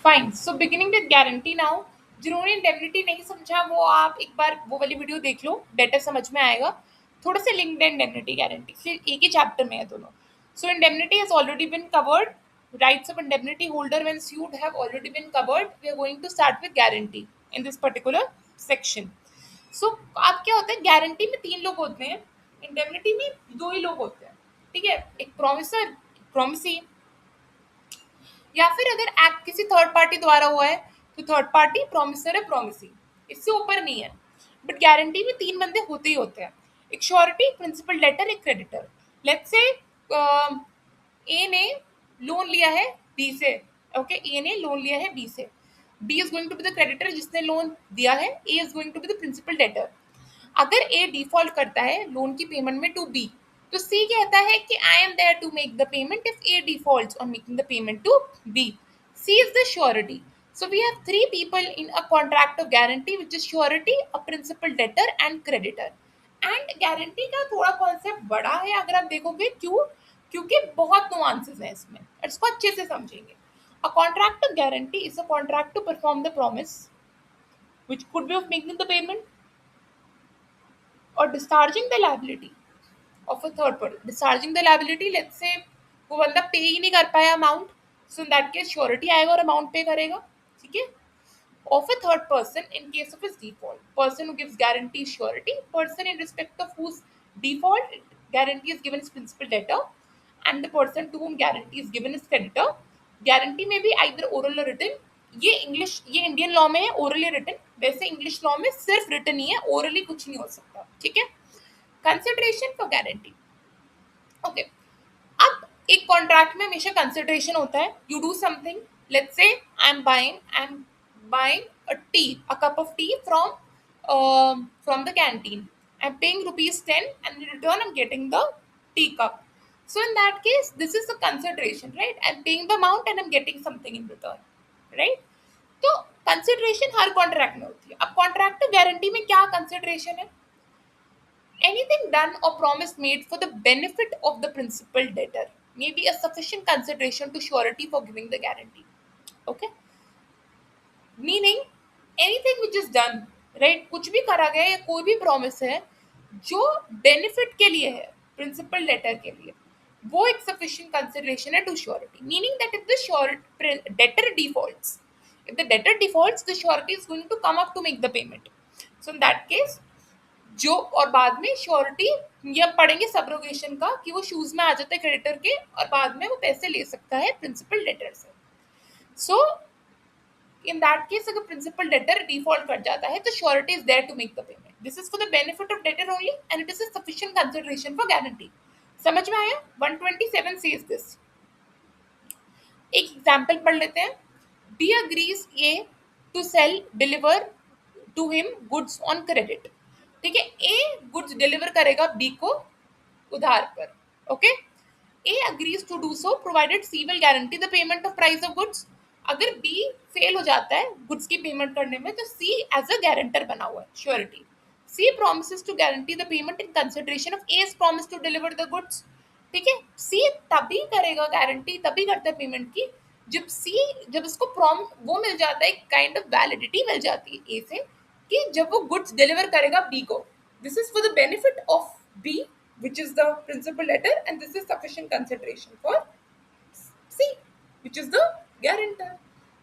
Fine, so beginning with guarantee now. जिन्होंने indemnity नहीं समझा वो आप एक बार वो वाली वीडियो देख लो, बेटर समझ में आएगा। थोड़ा सा लिंक्ड है इंडेमनिटी गारंटी, फिर एक ही चैप्टर में है दोनों। So indemnity has already been covered, rights of indemnity holder when sued have already been covered. We are going to start with guarantee in this particular section. सो अब क्या होता है, गारंटी में तीन लोग होते हैं, इंडेमनिटी में दो ही लोग होते हैं। ठीक है, एक प्रॉमिसर, प्रॉमिसी, या फिर अगर एक्ट किसी थर्ड पार्टी द्वारा हुआ है तो थर्ड पार्टी, प्रॉमिसर है, प्रॉमिसी, इससे ऊपर नहीं है। बट गारंटी में तीन बंदे होते ही होते हैं, एक श्योरिटी, प्रिंसिपल डेटर, एक क्रेडिटर। लेट्स से ए ने लोन लिया है बी से। ओके, ए ने लोन लिया है बी से, B is going to be the creditor जिसने लोन दिया है, A is going to be the principal debtor. अगर ए डिफॉल्ट करता है लोन की पेमेंट में टू बी, तो सी कहता है कि I am there to make the payment if A defaults on making the payment to B. C is the surety. So we have three people in a contract of guarantee, which is surety, a principal debtor and creditor. And guarantee का थोड़ा concept बड़ा है अगर आप देखोगे, क्यों? क्योंकि बहुत नुआंसेस हैं इसमें, इसको अच्छे से समझेंगे। A contract of guarantee is a contract to perform the promise, which could be of making the payment or discharging the liability of a third party. Discharging the liability, let's say वो बंदा पे ही नहीं कर पाया amount, so in that case surety आएगा और amount पे करेगा। ठीक है, of a third person in case of his default. Person who gives guarantee is surety. Person in respect of whose default guarantee is given is principal debtor, and the person to whom guarantee is given is creditor. Guarantee may be either oral or written. ये English, ये Indian law में है orally written, वैसे English law में सिर्फ written ही है, orally कुछ नहीं हो सकता। ठीक है, कंसिडरेशन फॉर गारंटी। ओके, अब एक कॉन्ट्रैक्ट में हमेशा कंसिडरेशन होता है। You do something, let's say I am buying a tea, a cup of tea from the canteen. I'm paying rupees 10 and in return I'm getting the tea cup. So in that case, this is a consideration, right? I'm paying the amount and I'm getting something in return, right? तो consideration हर contract में होती है। अब contract guarantee में क्या consideration है? Anything done or promise made for the benefit of the principal debtor may be a sufficient consideration to surety for giving the guarantee. Okay, meaning anything which is done, right? कुछ भी करा गया या कोई भी promise है जो benefit के लिए है प्रिंसिपल डेटर के लिए, वो एक सफिशिएंट कंसिडरेशन है to surety. Meaning that if the debtor defaults, if the debtor defaults, the surety is going to come up to make the payment. So in that case, जो और बाद में surety, ये हम पढ़ेंगे सबरोगेशन का, कि वो शूज में आ जाता है क्रेडिटर के और बाद में वो पैसे ले सकता है प्रिंसिपल डेटर से। सो इन दैट केस अगर प्रिंसिपल डेटर डिफॉल्ट कर जाता है तो surety is there to make the payment. This is for the benefit of debtor only and it is a sufficient consideration for guarantee. समझ में आया? 127 says this. एक example पढ़ लेते हैं। B agrees A to sell deliver to him goods on credit. ठीक है, A goods deliver करेगा बी को उधार पर। Okay, A agrees to do so provided C will guarantee the payment of price of goods. अगर B fail हो जाता है गुड्स की पेमेंट करने में तो सी एज अ गारंटर बना हुआ है, surety. C promises to guarantee the payment in consideration of A's promise to deliver the goods. ठीक है, सी तभी करेगा गारंटी, तभी करता है पेमेंट की जब इसको वो मिल जाता है, काइंड ऑफ वैलिडिटी मिल जाती है ए से कि जब वो गुड्स डिलीवर करेगा बी को। This is for the benefit of B which is the principal debtor, and this is sufficient consideration for C, which is the guarantor.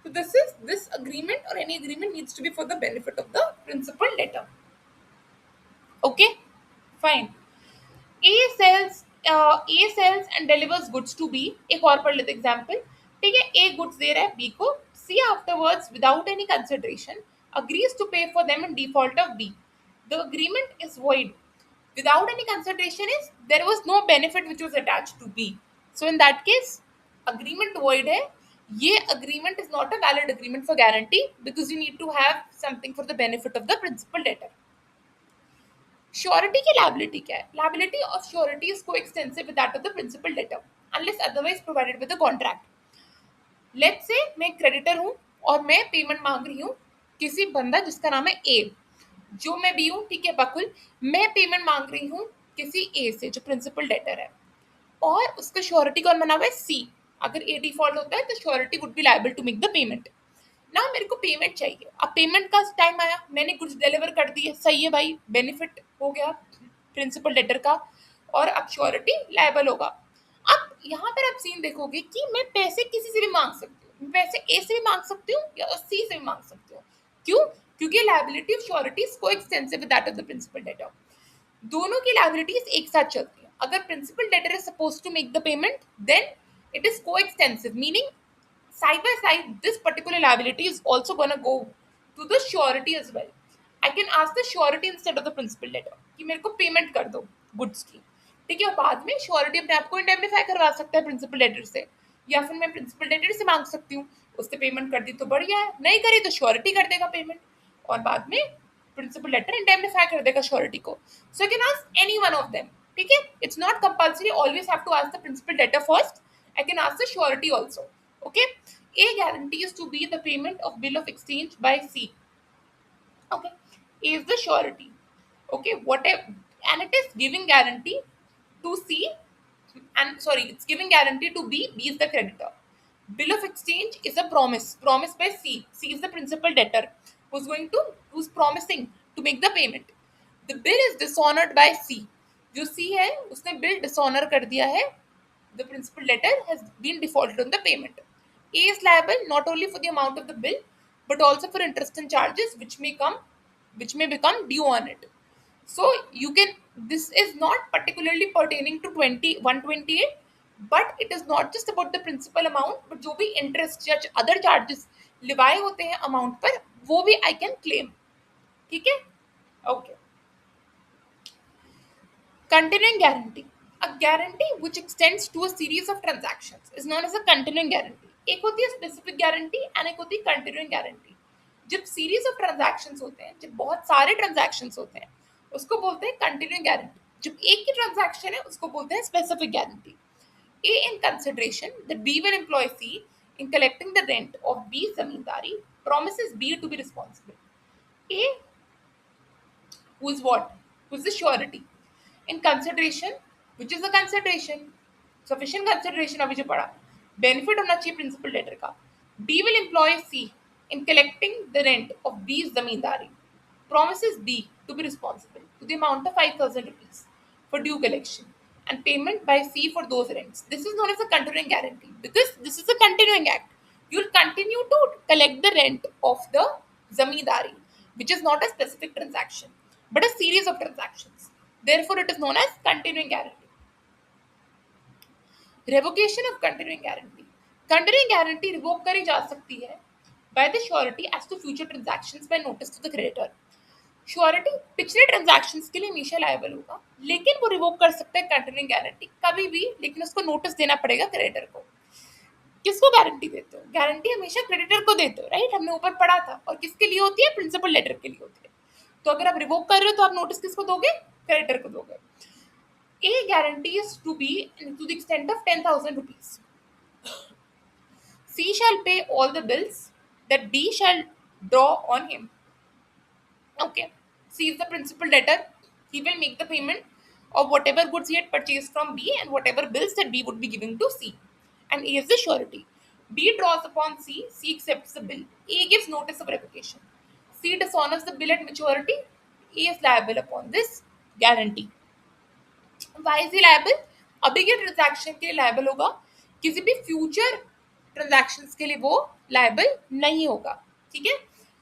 So this agreement or any agreement needs to be for the benefit of the principal debtor. Okay, fine. A sells and delivers goods to B. एक और पढ़ लेते example. ठीक है, A goods दे रहा है B को, C afterwards without any consideration agrees to pay for them in default of B. The agreement is void. Without any consideration is there was no benefit which was attached to B. So in that case, agreement void है। ये agreement is not a valid agreement for guarantee because you need to have something for the benefit of the principal debtor. Surety की liability क्या है? Liability of surety is coextensive with that of the principal debtor unless otherwise provided with the contract. Let's say मैं creditor हूं और मैं payment मांग रही हूं किसी बंदा जिसका नाम है ए, जो मैं बी हूं। ठीक है बकुल, मैं पेमेंट मांग रही हूं किसी ए से जो प्रिंसिपल डेटर है, और उसका श्योरिटी कौन बना हुआ है? सी। अगर ए डिफॉल्ट होता है तो surety would be liable to make the payment. ना मेरे को पेमेंट चाहिए। अब पेमेंट का टाइम आया, मैंने कुछ डिलीवर कर दिए, सही है भाई, बेनिफिट हो गया प्रिंसिपल डेटर का, और अब श्योरिटी लायबल होगा। अब यहाँ पर आप सीन देखोगे कि मैं पैसे किसी से भी मांग सकती हूँ, मैं पैसे ए से भी मांग सकती हूँ या सी से भी मांग सकती हूँ। क्यों? क्योंकि liability of surety is coextensive with that of the principal debtor. दोनों की लायबिलिटीज एक साथ चलती हैं। अगर principal debtor is suppose to make the payment, then it is coextensive, meaning side by side, this particular liability is also going to go to the surety as well. I can ask the surety instead of the principal debtor कि मेरे को payment कर दो goods की, ठीक है, और बाद में श्योरिटी अपने आप को इंडेमनिफाई करवा सकता है प्रिंसिपल डेटर से, या फिर मैं प्रिंसिपल डेटर से मांग सकती हूँ, उससे पेमेंट कर दी तो बढ़िया है, नहीं करी तो श्योरिटी कर देगा पेमेंट, और बाद में प्रिंसिपल डेटर इंडेमनिफाई कर देगा श्योरिटी को। So you can ask any one of them, ठीक है, it's not compulsory always have to ask the principal debtor first, I can ask the surety also. Okay. A guarantees to be the payment of bill of exchange by C. Okay. A is the surety. Okay. Whatever, and it is giving guarantee to C, and sorry, it's giving guarantee to B. B is the creditor. Bill of exchange is a promise. Promise by C. C is the principal debtor who's promising to make the payment. The bill is dishonored by C. जो C है उसने bill dishonor कर दिया है, the principal debtor has been defaulted on the payment. A is liable not only for the amount of the bill but also for interest and charges which may become due on it. So you can, this is not particularly pertaining to 128, but it is not just about the principal amount, but जो भी interest या other charges लिवाए होते हैं amount पर, वो भी I can claim. ठीक है? Okay. Continuing guarantee. A guarantee which extends to a series of transactions is known as a continuing guarantee. एक होती है specific guarantee and एक होती है continuing guarantee. जब series of transactions होते हैं, जब बहुत सारे transactions होते हैं, उसको बोलते हैं continuing guarantee. जब एक ही transaction है, उसको बोलते हैं specific guarantee. A in consideration that B will employ C in collecting the rent of B's zamindari promises B to be responsible. A, who is what? Who is the surety? In consideration, which is the consideration, sufficient consideration अभी जो पढ़ा, benefit होना चाहिए principal debtor का. B will employ C in collecting the rent of B's zamindari, promises B to be responsible to the amount of 5,000 rupees for due collection and payment by C for those rents. This is known as a continuing guarantee because this is a continuing act. You will continue to collect the rent of the zamindari, which is not a specific transaction but a series of transactions. Therefore, it is known as continuing guarantee. Revocation of continuing guarantee. Continuing guarantee revoke करी जा सकती है by the surety as to future transactions by notice to the creditor. Surety पिछले transactions के लिए हमेशा liable होगा, लेकिन वो रिवोक कर सकता है कंटिन्यूइंग गारंटी कभी भी, लेकिन उसको नोटिस देना पड़ेगा क्रेडिटर को। किसको गारंटी देते हो? गारंटी हमेशा क्रेडिटर को देते हो, राइट? हमने ऊपर पढ़ा था। और किसके लिए होती है? प्रिंसिपल लेटर के लिए होती है। तो अगर आप रिवोक कर रहे हो तो आप नोटिस किसको दोगे? क्रेडिटर को दोगे। A guarantees to be to the extent of 10,000 rupees. C shall pay all the bills that B shall draw on him. Okay. C is the principal debtor. He will make the payment of whatever goods he had purchased from B and whatever bills that B would be giving to C. And A is the surety. B draws upon C. C accepts the bill. A gives notice of revocation. C dishonors the bill at maturity. A is liable upon this guarantee. Why is he liable? अभी के transaction के लिए liable होगा, किसी भी future transactions के लिए वो लायबल नहीं होगा, ठीक है?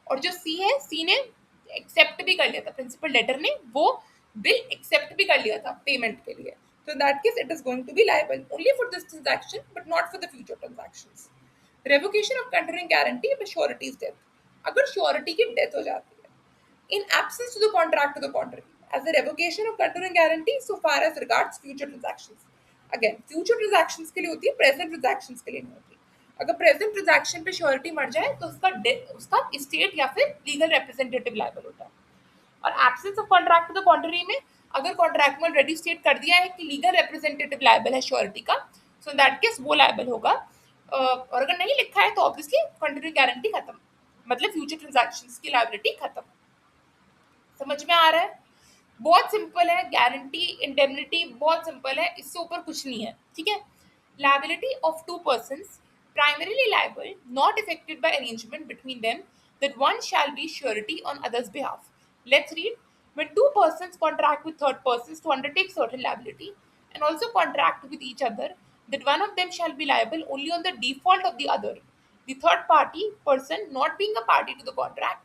और जो सी है, सी ने एक्सेप्ट भी कर लिया था, प्रिंसिपल डेटर ने वो बिल एक्सेप्ट भी कर लिया था पेमेंट के लिए, तो in that case it is going to be liable only for this transaction but not for the future transactions. Revocation of continuing guarantee by surety's death. अगर श्योरिटी की डेथ हो जाती है, in absence to the contract to the contrary, as a revocation of continuing guarantee so far as regards future transactions. Again, future transactions के लिए होती है, present transactions के लिए नहीं होती. अगर present transaction पे surety मर जाए तो उसका estate या फिर legal representative liable होता है. और absence of contract to the contrary में अगर contract में already state कर दिया है कि legal representative liable है surety का, so in that case वो liable होगा. और अगर नहीं लिखा है तो obviously continuing guarantee खत्म, मतलब future transactions की liability खत्म. समझ में आ रहा है? बहुत सिंपल है. गारंटी, इंडेमनिटी बहुत सिंपल है, इससे ऊपर कुछ नहीं है, ठीक है? Liability of to persons primarily liable, not affected by arrangement between them, that one shall be surety on others' behalf. Let's read. When two persons contract with third persons to undertake certain liability and also contract with each other, that one of them shall be liable only on the default of the other, the third party person not being a party to the contract